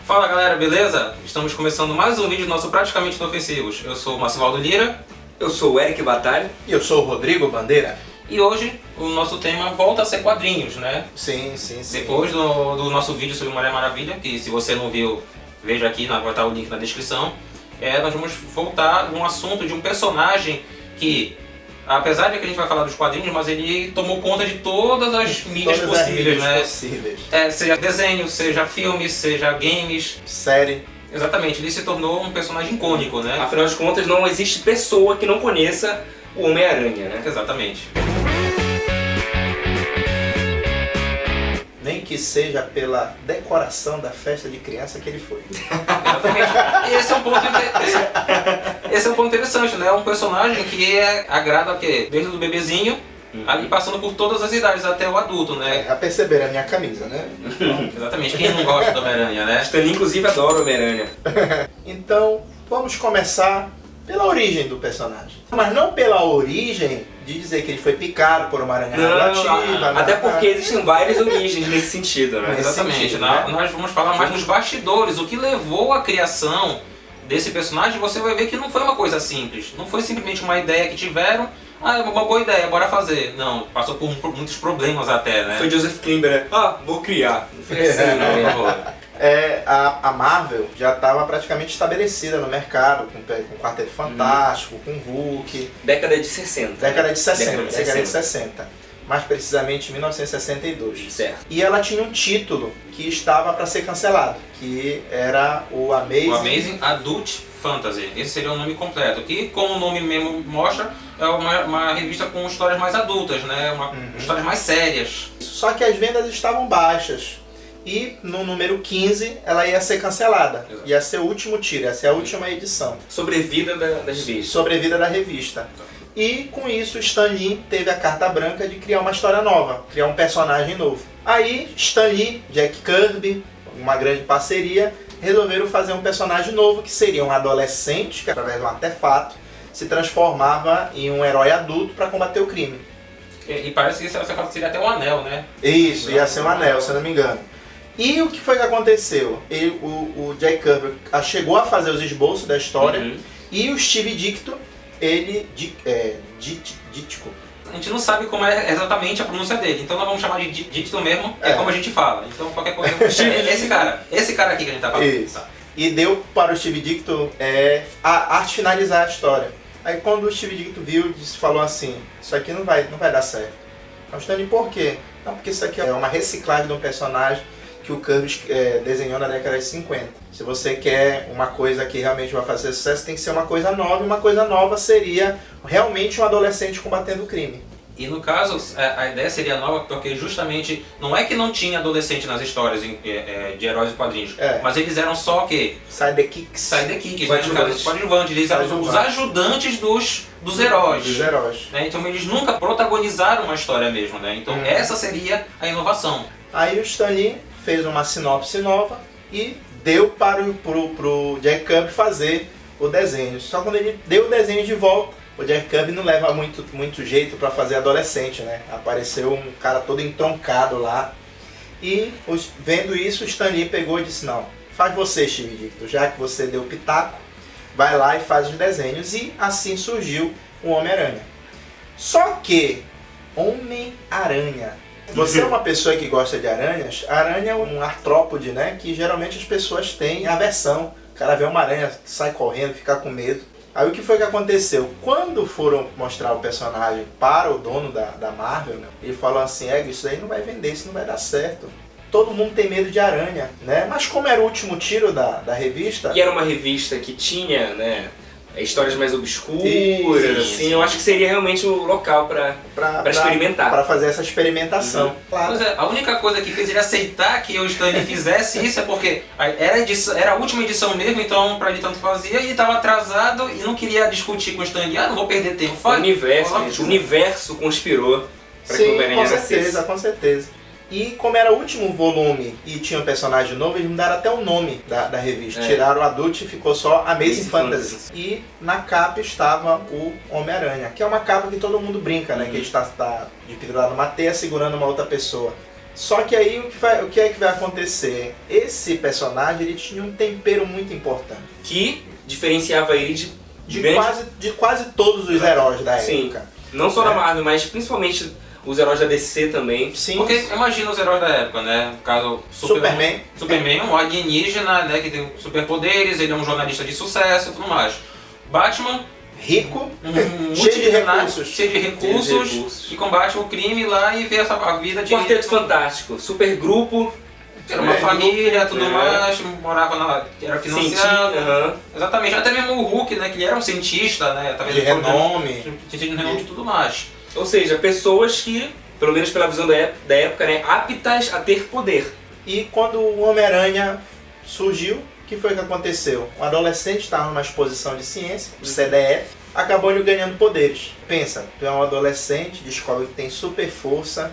Fala galera, beleza? Estamos começando mais um vídeo do nosso Praticamente Inofensivos. Eu sou o Marcivaldo Lira. Eu sou o Eric Batalha. E eu sou o Rodrigo Bandeira. E hoje o nosso tema volta a ser quadrinhos, né? Sim. Depois do nosso vídeo sobre Mulher Maravilha, que se você não viu, veja aqui, vai estar o link na descrição. Nós vamos voltar num assunto de um personagem que, apesar de que a gente vai falar dos quadrinhos, mas ele tomou conta de todas as mídias possíveis, né? Seja desenho, seja filmes, seja games, série. Exatamente, ele se tornou um personagem icônico, né? Afinal de contas, não existe pessoa que não conheça o Homem-Aranha, né? Exatamente. Nem que seja pela decoração da festa de criança que ele foi. Exatamente. Esse é um ponto interessante, né? Um personagem que agrada o quê? Desde o bebezinho, ali passando por todas as idades, até o adulto, né? Já perceberam a minha camisa, né? Exatamente. Quem não gosta do Homem-Aranha, né? Stan Lee, inclusive, adora o Homem-Aranha. Então, vamos começar pela origem do personagem. Mas não pela origem de dizer que ele foi picado por uma aranha radioativa. Até porque existem várias origens nesse sentido, né? Exatamente. Nós vamos falar mais nos bastidores, o que levou à criação desse personagem. Você vai ver que não foi uma coisa simples. Não foi simplesmente uma ideia que tiveram. Ah, é uma boa ideia, bora fazer. Não, passou por muitos problemas até, né? Foi Joseph Klimber, né? Vou criar. Não foi assim, não. A Marvel já estava praticamente estabelecida no mercado, com o Quarteto Fantástico, com o Hulk. Década de 60. Década de 60. Mais precisamente em 1962. Certo. E ela tinha um título que estava para ser cancelado, que era o Amazing Adult Fantasy. Esse seria o nome completo, que, como o nome mesmo mostra, é uma revista com histórias mais adultas, né? Histórias mais sérias. Só que as vendas estavam baixas. E no número 15 ela ia ser cancelada. Exato. Ia ser o último tiro, ia ser a última edição. Sobrevida da revista. Sobrevida da revista. E com isso Stan Lee teve a carta branca de criar uma história nova, criar um personagem novo. Aí Stan Lee, Jack Kirby, uma grande parceria, resolveram fazer um personagem novo que seria um adolescente que através de um artefato se transformava em um herói adulto para combater o crime. E parece que esse artefato seria até um anel, né? Isso, ia ser um anel, se eu não me engano. E o que foi que aconteceu? O Jack Kirby chegou a fazer os esboços da história e o Steve Ditko, Ditko. A gente não sabe como é exatamente a pronúncia dele, então nós vamos chamar de Ditko mesmo, é como a gente fala. Então qualquer coisa. esse cara aqui que a gente tá falando. Isso. E deu para o Steve Ditko a arte finalizar a história. Aí quando o Steve Ditko viu, falou assim: isso aqui não vai dar certo. Mas Stanley, por quê? Não, porque isso aqui é uma reciclagem de um personagem que o Kirby desenhou na década de 50. Se você quer uma coisa que realmente vai fazer sucesso, tem que ser uma coisa nova, e uma coisa nova seria realmente um adolescente combatendo o crime. E no caso, a ideia seria nova porque justamente não é que não tinha adolescente nas histórias de heróis e quadrinhos, mas eles eram só o quê? Sidekicks, coadjuvantes, eles eram os ajudantes dos heróis. Dos heróis. Né? Então eles nunca protagonizaram uma história mesmo, né? Então essa seria a inovação. Aí o Stan Lee fez uma sinopse nova e deu para pro Jack Kirby fazer o desenho. Só quando ele deu o desenho de volta, o Jack Kirby não leva muito jeito para fazer adolescente, né? Apareceu um cara todo entroncado lá. E vendo isso, o Stan Lee pegou e disse: não, faz você, Steve Ditko, já que você deu o pitaco, vai lá e faz os desenhos. E assim surgiu o Homem-Aranha. Só que Homem-Aranha, você é uma pessoa que gosta de aranhas? A aranha é um artrópode, né? Que geralmente as pessoas têm aversão. O cara vê uma aranha, sai correndo, fica com medo. Aí o que foi que aconteceu? Quando foram mostrar o personagem para o dono da Marvel, né, ele falou assim: isso aí não vai vender, isso não vai dar certo. Todo mundo tem medo de aranha, né? Mas como era o último tiro da revista... E era uma revista que tinha, né, histórias mais obscuras, assim, eu acho que seria realmente o local para experimentar. Para fazer essa experimentação. Claro. Pois é, a única coisa que fez ele aceitar que o Stan Lee fizesse isso é porque era a última edição mesmo, então para ele tanto fazia, e ele estava atrasado e não queria discutir com o Stan Lee, não vou perder tempo. O universo conspirou para que o Homem-Aranha nascesse. Com certeza. E como era o último volume e tinha um personagem novo, eles mudaram até o nome da revista. Tiraram o Adult e ficou só Amazing Fantasy. E na capa estava o Homem-Aranha, que é uma capa que todo mundo brinca, né? Que ele está de pendurado numa teia segurando uma outra pessoa. Só que aí o que é que vai acontecer? Esse personagem ele tinha um tempero muito importante. Que diferenciava ele De quase todos os heróis da Sim. época. Não só da Marvel, mas principalmente os heróis da DC também. Sim. Porque imagina os heróis da época, né? No caso, Superman é um alienígena, né? Que tem superpoderes, ele é um jornalista de sucesso e tudo mais. Batman, rico, cheio de recursos, e combate o crime lá e vê a vida de... Quarteto Fantástico, super grupo. Era uma família, tudo mais, morava era financiado. Exatamente, até mesmo o Hulk, né? Que ele era um cientista, né? De renome. De renome e tudo mais. Ou seja, pessoas que, pelo menos pela visão da época, né, aptas a ter poder. E quando o Homem-Aranha surgiu, o que foi que aconteceu? Um adolescente estava numa exposição de ciência, o CDF, acabou lhe ganhando poderes. Pensa, tu é um adolescente, descobre que tem super força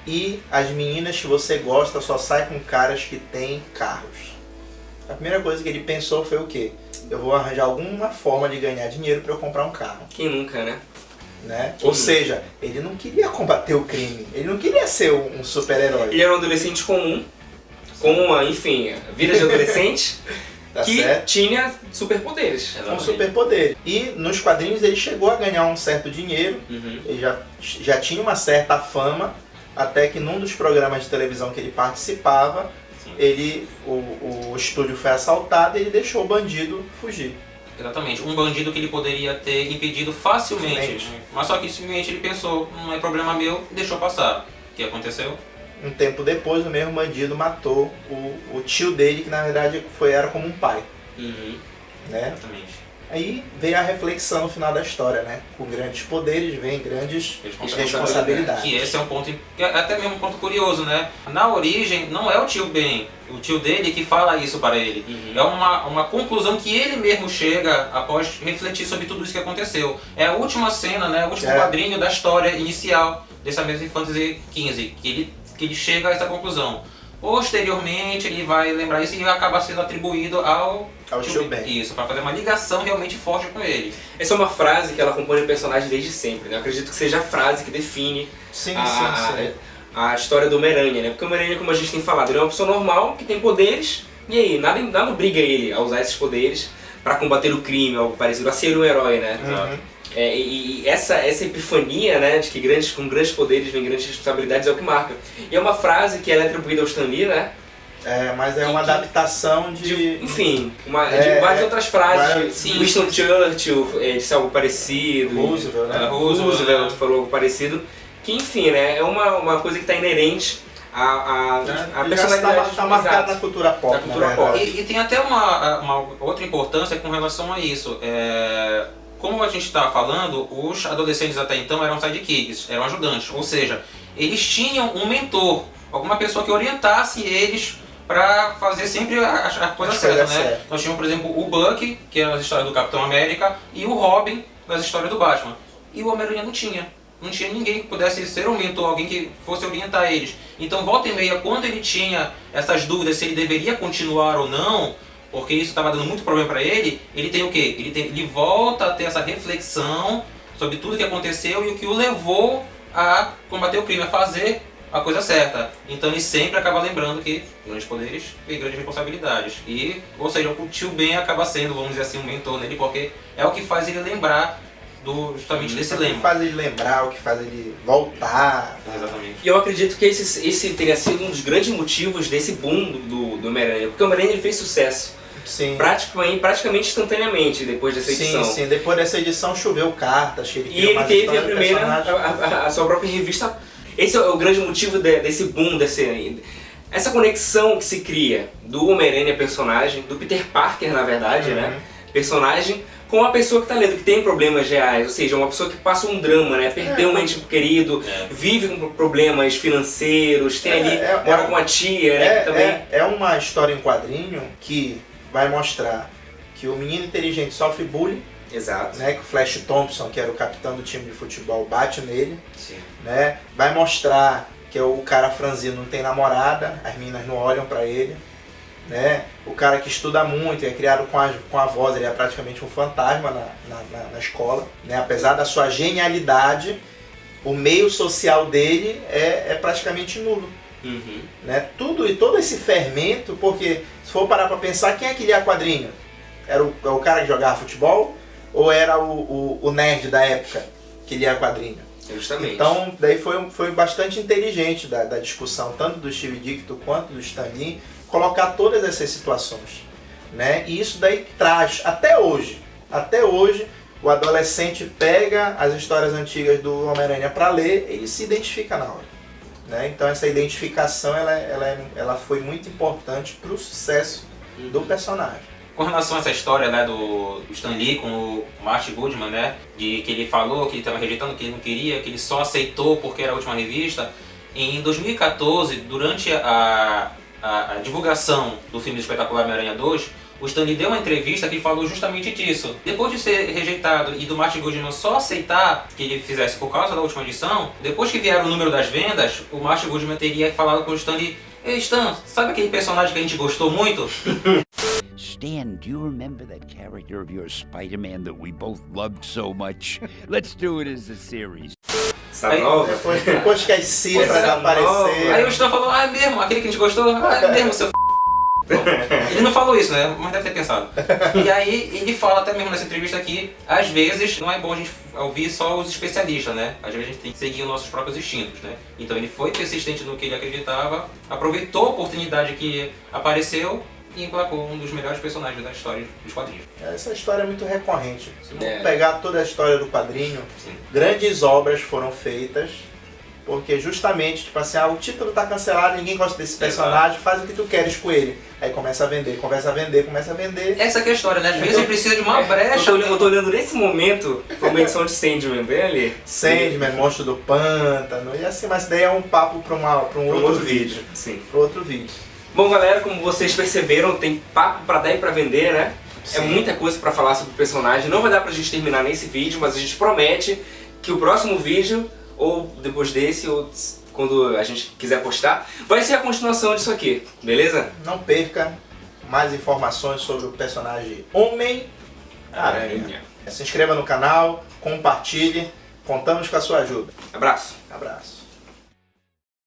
e as meninas que você gosta só saem com caras que têm carros. A primeira coisa que ele pensou foi o quê? Eu vou arranjar alguma forma de ganhar dinheiro para eu comprar um carro. Quem nunca, né? Ou seja, ele não queria combater o crime, ele não queria ser um super-herói. Ele era um adolescente comum, com uma, enfim, vida de adolescente, que tinha superpoderes. Um superpoder. E nos quadrinhos ele chegou a ganhar um certo dinheiro, ele já tinha uma certa fama, até que num dos programas de televisão que ele participava, o estúdio foi assaltado e ele deixou o bandido fugir. Exatamente, um bandido que ele poderia ter impedido facilmente. Mas só que simplesmente ele pensou, não é problema meu, e deixou passar. O que aconteceu? Um tempo depois, o mesmo bandido matou o tio dele, que na verdade era como um pai. Né? Exatamente. Aí veio a reflexão no final da história, né? Com grandes poderes vem grandes responsabilidades. Que esse é um ponto, até mesmo um ponto curioso, né? Na origem, não é o tio Ben, o tio dele que fala isso para ele. É uma conclusão que ele mesmo chega após refletir sobre tudo isso que aconteceu. É a última cena, né? O último quadrinho da história inicial dessa Amazing Fantasy XV, que ele chega a essa conclusão. Posteriormente, ele vai lembrar isso e acaba sendo atribuído ao tio Ben. Isso, para fazer uma ligação realmente forte com ele. Essa é uma frase que ela acompanha o personagem desde sempre, né? Eu acredito que seja a frase que define a história do Homem-Aranha, né? Porque o Homem-Aranha, como a gente tem falado, ele é uma pessoa normal, que tem poderes, e aí, nada obriga ele a usar esses poderes para combater o crime, algo parecido, a ser um herói, né? E essa epifania, né, de que com grandes poderes vem grandes responsabilidades é o que marca. E é uma frase que ela é atribuída ao Stan Lee, né? Mas é uma adaptação enfim, de várias outras frases. Winston Churchill disse algo parecido. Roosevelt, né? Roosevelt falou algo parecido. Que, enfim, né, é uma coisa que está inerente à personalidade. Está marcada na cultura pop. E tem até uma outra importância com relação a isso. Como a gente estava falando, os adolescentes até então eram sidekicks, eram ajudantes, ou seja, eles tinham um mentor, alguma pessoa que orientasse eles para fazer sempre a coisa certa, né? Nós tínhamos, por exemplo, o Bucky, que era as histórias do Capitão América, e o Robin, das histórias do Batman. E o Homem-Aranha não tinha ninguém que pudesse ser um mentor, alguém que fosse orientar eles. Então, volta e meia, quando ele tinha essas dúvidas se ele deveria continuar ou não, porque isso estava dando muito problema para ele, ele tem o quê? Ele volta a ter essa reflexão sobre tudo que aconteceu e o que o levou a combater o crime, a fazer a coisa certa. Então ele sempre acaba lembrando que grandes poderes e grandes responsabilidades. Ou seja, o tio Ben acaba sendo, vamos dizer assim, um mentor nele, porque é o que faz ele lembrar justamente desse lema. O que faz ele lembrar, o que faz ele voltar. Exatamente. E eu acredito que esse teria sido um dos grandes motivos desse boom do Homem-Aranha, porque o Homem-Aranha ele fez sucesso. Sim. Praticamente instantaneamente depois dessa edição. Sim, depois dessa edição choveu cartas. E ele teve a primeira, a sua própria revista. Esse é o grande motivo desse boom, essa conexão que se cria do Homem-Aranha personagem, do Peter Parker na verdade, né? Personagem, com uma pessoa que está lendo, que tem problemas reais, ou seja, uma pessoa que passa um drama, né? Perdeu um ente querido, vive com problemas financeiros, tem mora com a tia, né? Que também... É uma história em quadrinho que vai mostrar que o menino inteligente sofre bullying. Exato. Né, que o Flash Thompson, que era o capitão do time de futebol, bate nele. Sim. Né, vai mostrar que o cara franzino não tem namorada, as meninas não olham pra ele. Né, o cara que estuda muito, é criado com a voz, ele é praticamente um fantasma na escola. Né, apesar da sua genialidade, o meio social dele é praticamente nulo. Né? Todo esse fermento, porque se for parar para pensar, quem é que lia quadrinho? Era o cara que jogava futebol ou era o nerd da época que lia quadrinho? Justamente. Então, daí foi bastante inteligente da discussão, tanto do Steve Ditko quanto do Stan Lee, colocar todas essas situações. Né? E isso daí traz, até hoje, o adolescente pega as histórias antigas do Homem-Aranha para ler e se identifica na hora. Né? Então essa identificação ela foi muito importante para o sucesso do personagem. Com relação a essa história, né, do Stan Lee com o Martin Goodman, né, de que ele falou que ele estava rejeitando, que ele não queria, que ele só aceitou porque era a última revista, em 2014, durante a divulgação do filme do Espetacular Homem-Aranha 2, o Stan Lee deu uma entrevista que falou justamente disso. Depois de ser rejeitado e do Martin Goodman só aceitar que ele fizesse por causa da última edição, depois que vieram o número das vendas, o Martin Goodman teria falado com o Stan Lee: "Ei Stan, sabe aquele personagem que a gente gostou muito?" Stan, do you remember that character of yours, Spider-Man, that we both loved so much? Let's do it as a series. Aí, depois que as cifras apareceram. Aí o Stan falou: "Ah, é mesmo? Aquele que a gente gostou? Ah, é mesmo, seu Ele não falou isso, né? Mas deve ter pensado. E aí ele fala até mesmo nessa entrevista que às vezes não é bom a gente ouvir só os especialistas, né? Às vezes a gente tem que seguir os nossos próprios instintos, né? Então ele foi persistente no que ele acreditava, aproveitou a oportunidade que apareceu e emplacou um dos melhores personagens da história dos quadrinhos. Essa história é muito recorrente. Se vamos pegar toda a história do quadrinho, grandes obras foram feitas porque justamente, tipo assim, o título tá cancelado, ninguém gosta desse personagem, faz o que tu queres com ele. Aí começa a vender, começa a vender. Essa que é a história, né? Às vezes precisa de uma brecha. Eu tô olhando nesse momento uma edição de Sandman, bem ali. Sandman, Monstro do Pântano, e assim, mas daí é um papo para um outro vídeo. Sim. Para outro vídeo. Bom, galera, como vocês perceberam, tem papo pra dar e pra vender, né? Sim. É muita coisa pra falar sobre o personagem. Não vai dar pra gente terminar nesse vídeo, mas a gente promete que o próximo vídeo, ou depois desse, ou quando a gente quiser postar, vai ser a continuação disso aqui, beleza? Não perca mais informações sobre o personagem Homem-Aranha. Se inscreva no canal, compartilhe, contamos com a sua ajuda. Abraço. Abraço.